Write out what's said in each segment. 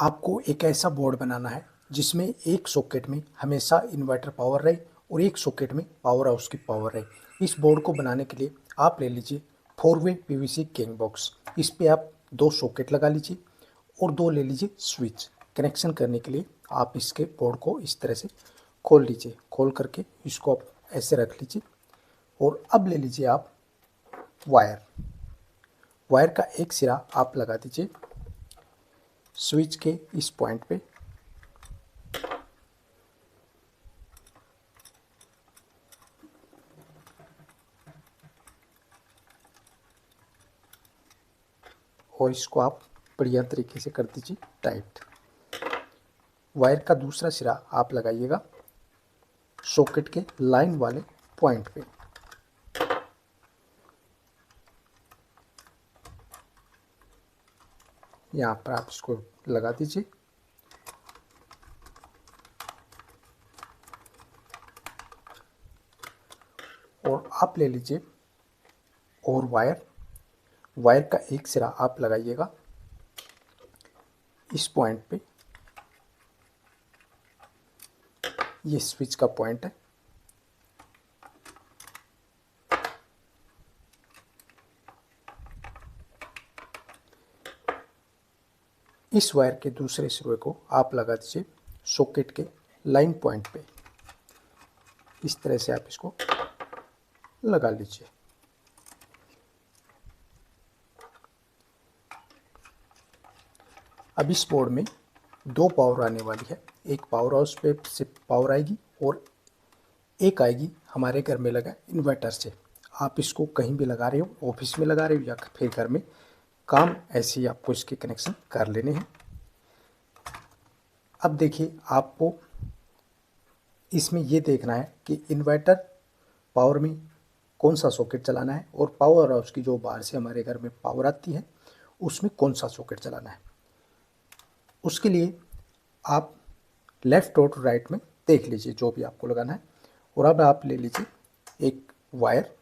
आपको एक ऐसा बोर्ड बनाना है जिसमें एक सॉकेट में हमेशा इन्वर्टर पावर रहे और एक सॉकेट में पावर हाउस की पावर रहे। इस बोर्ड को बनाने के लिए आप ले लीजिए 4-वे पीवीसी किंग बॉक्स। इस पे आप 2 सॉकेट लगा लीजिए और 2 ले लीजिए स्विच। कनेक्शन करने के लिए आप इसके बोर्ड को इस तरह से खोल लीजिए। खोल करके इसको आप ऐसे रख लीजिए और अब ले लीजिए आप वायर। वायर का एक सिरा आप लगा दीजिए स्विच के इस पॉइंट पे और इसको आप बढ़िया तरीके से कर दीजिए टाइट। वायर का दूसरा सिरा आप लगाइएगा सॉकेट के लाइन वाले पॉइंट पे। यहाँ पर आप इसको लगा दीजिए और आप ले लीजिए और वायर का एक सिरा आप लगाइएगा इस पॉइंट पे। ये स्विच का पॉइंट है। इस वायर के दूसरे सिरे को आप लगा दीजिए सॉकेट के लाइन पॉइंट पे। इस तरह से आप इसको लगा लीजिए। अब इस बोर्ड में 2 पावर आने वाली है। एक पावर हाउस पे से पावर आएगी और एक आएगी हमारे घर में लगा इन्वर्टर से। आप इसको कहीं भी लगा रहे हो, ऑफिस में लगा रहे हो या फिर घर में, काम ऐसे ही आपको इसके कनेक्शन कर लेने हैं। अब देखिए आपको इसमें ये देखना है कि इन्वर्टर पावर में कौन सा सॉकेट चलाना है और पावर हाउस की जो बाहर से हमारे घर में पावर आती है उसमें कौन सा सॉकेट चलाना है। उसके लिए आप लेफ़्ट और राइट में देख लीजिए जो भी आपको लगाना है। और अब आप ले लीजिए एक वायर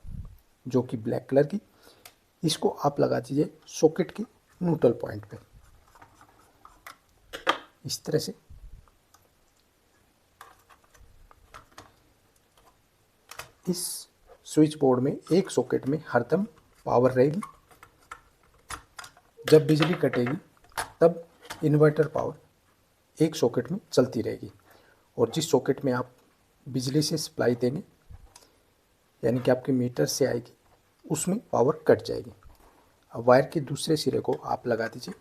जो कि ब्लैक कलर की, इसको आप लगा दीजिए सॉकेट के न्यूट्रल पॉइंट पे इस तरह से। इस स्विच बोर्ड में एक सॉकेट में हरदम पावर रहेगी। जब बिजली कटेगी तब इन्वर्टर पावर एक सॉकेट में चलती रहेगी और जिस सॉकेट में आप बिजली से सप्लाई देंगे यानी कि आपके मीटर से आएगी उसमें पावर कट जाएगी। अब वायर के दूसरे सिरे को आप लगा दीजिए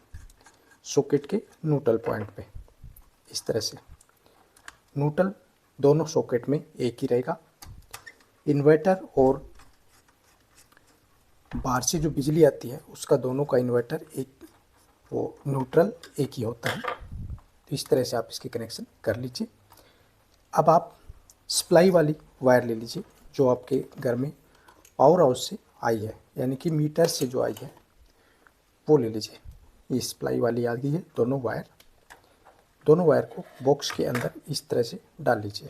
सॉकेट के न्यूट्रल पॉइंट पे इस तरह से। न्यूट्रल दोनों सॉकेट में एक ही रहेगा। इन्वर्टर और बाहर से जो बिजली आती है उसका दोनों का इन्वर्टर एक, वो न्यूट्रल एक ही होता है। तो इस तरह से आप इसके कनेक्शन कर लीजिए। अब आप सप्लाई वाली वायर ले लीजिए जो आपके घर में पावर हाउस से आई है यानी कि मीटर से जो आई है वो ले लीजिए। ये सप्लाई वाली आ गई है। दोनों वायर को बॉक्स के अंदर इस तरह से डाल लीजिए।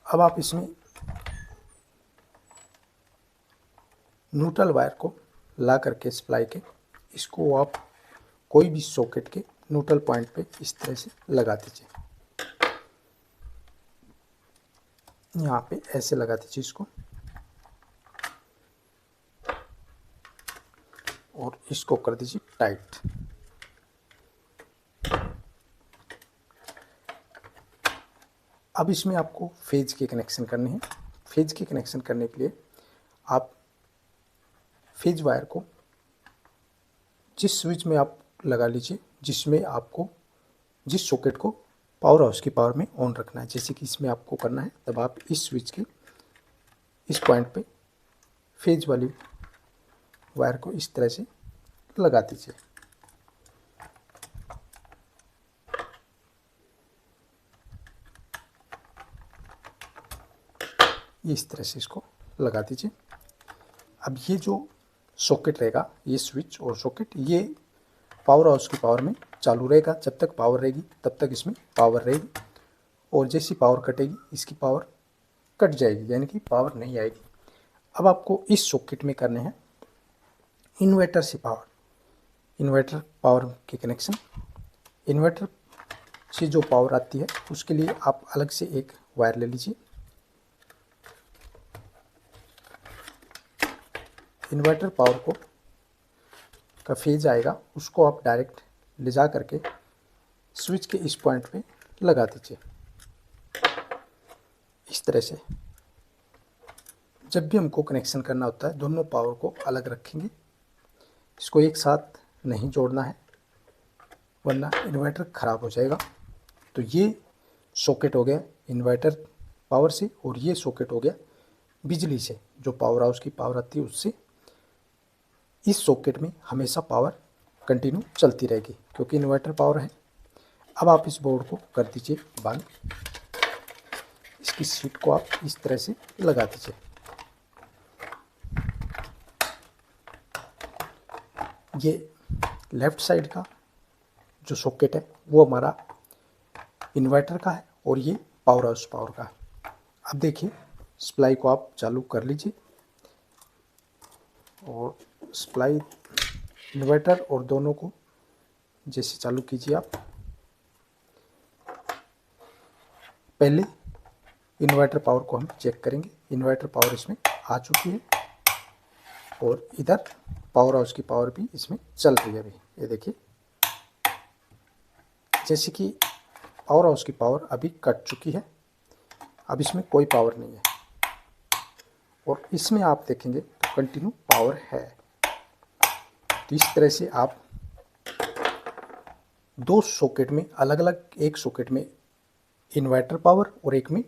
अब आप इसमें न्यूट्रल वायर को ला करके सप्लाई के इसको आप कोई भी सॉकेट के न्यूट्रल पॉइंट पे इस तरह से लगा दीजिए। यहाँ पे ऐसे लगा दीजिए इसको और इसको कर दीजिए टाइट। अब इसमें आपको फेज के कनेक्शन करने हैं। फेज के कनेक्शन करने के लिए आप फेज वायर को जिस स्विच में आप लगा लीजिए जिसमें आपको जिस सॉकेट को पावर हाउस की पावर में ऑन रखना है। जैसे कि इसमें आपको करना है तब आप इस स्विच के इस पॉइंट पे फेज वाली वायर को इस तरह से लगा दीजिए। इस तरह से इसको लगा दीजिए। अब ये जो सॉकेट रहेगा, ये स्विच और सॉकेट, ये पावर हाउस की पावर में चालू रहेगा। जब तक पावर रहेगी तब तक इसमें पावर रहेगी और जैसी पावर कटेगी इसकी पावर कट जाएगी यानी कि पावर नहीं आएगी। अब आपको इस सॉकेट में करने हैं इन्वर्टर से पावर, इन्वर्टर पावर के कनेक्शन, इन्वर्टर से जो पावर आती है उसके लिए आप अलग से एक वायर ले लीजिए। इन्वर्टर पावर को का फेज आएगा उसको आप डायरेक्ट ले जा करके स्विच के इस पॉइंट पे लगा दीजिए। इस तरह से जब भी हमको कनेक्शन करना होता है दोनों पावर को अलग रखेंगे, इसको एक साथ नहीं जोड़ना है वरना इन्वर्टर ख़राब हो जाएगा। तो ये सॉकेट हो गया इन्वर्टर पावर से और ये सॉकेट हो गया बिजली से, जो पावर हाउस की पावर आती है उससे। इस सॉकेट में हमेशा पावर कंटिन्यू चलती रहेगी क्योंकि इन्वर्टर पावर है। अब आप इस बोर्ड को कर दीजिए बंद। इसकी सीट को आप इस तरह से लगा दीजिए। ये लेफ़्ट साइड का जो सॉकेट है वो हमारा इन्वर्टर का है और ये पावर हाउस पावर का है। अब देखिए सप्लाई को आप चालू कर लीजिए और सप्लाई इन्वर्टर और दोनों को जैसे चालू कीजिए आप। पहले इन्वर्टर पावर को हम चेक करेंगे। इन्वर्टर पावर इसमें आ चुकी है और इधर पावर हाउस की पावर भी इसमें चल रही है अभी। ये देखिए जैसे कि पावर हाउस की पावर अभी कट चुकी है, अब इसमें कोई पावर नहीं है और इसमें आप देखेंगे तो कंटिन्यू पावर है। तो इस तरह से आप दो सॉकेट में अलग अलग, एक सॉकेट में इन्वर्टर पावर और एक में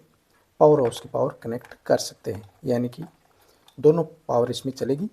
पावर हाउस की पावर कनेक्ट कर सकते हैं, यानी कि दोनों पावर इसमें चलेगी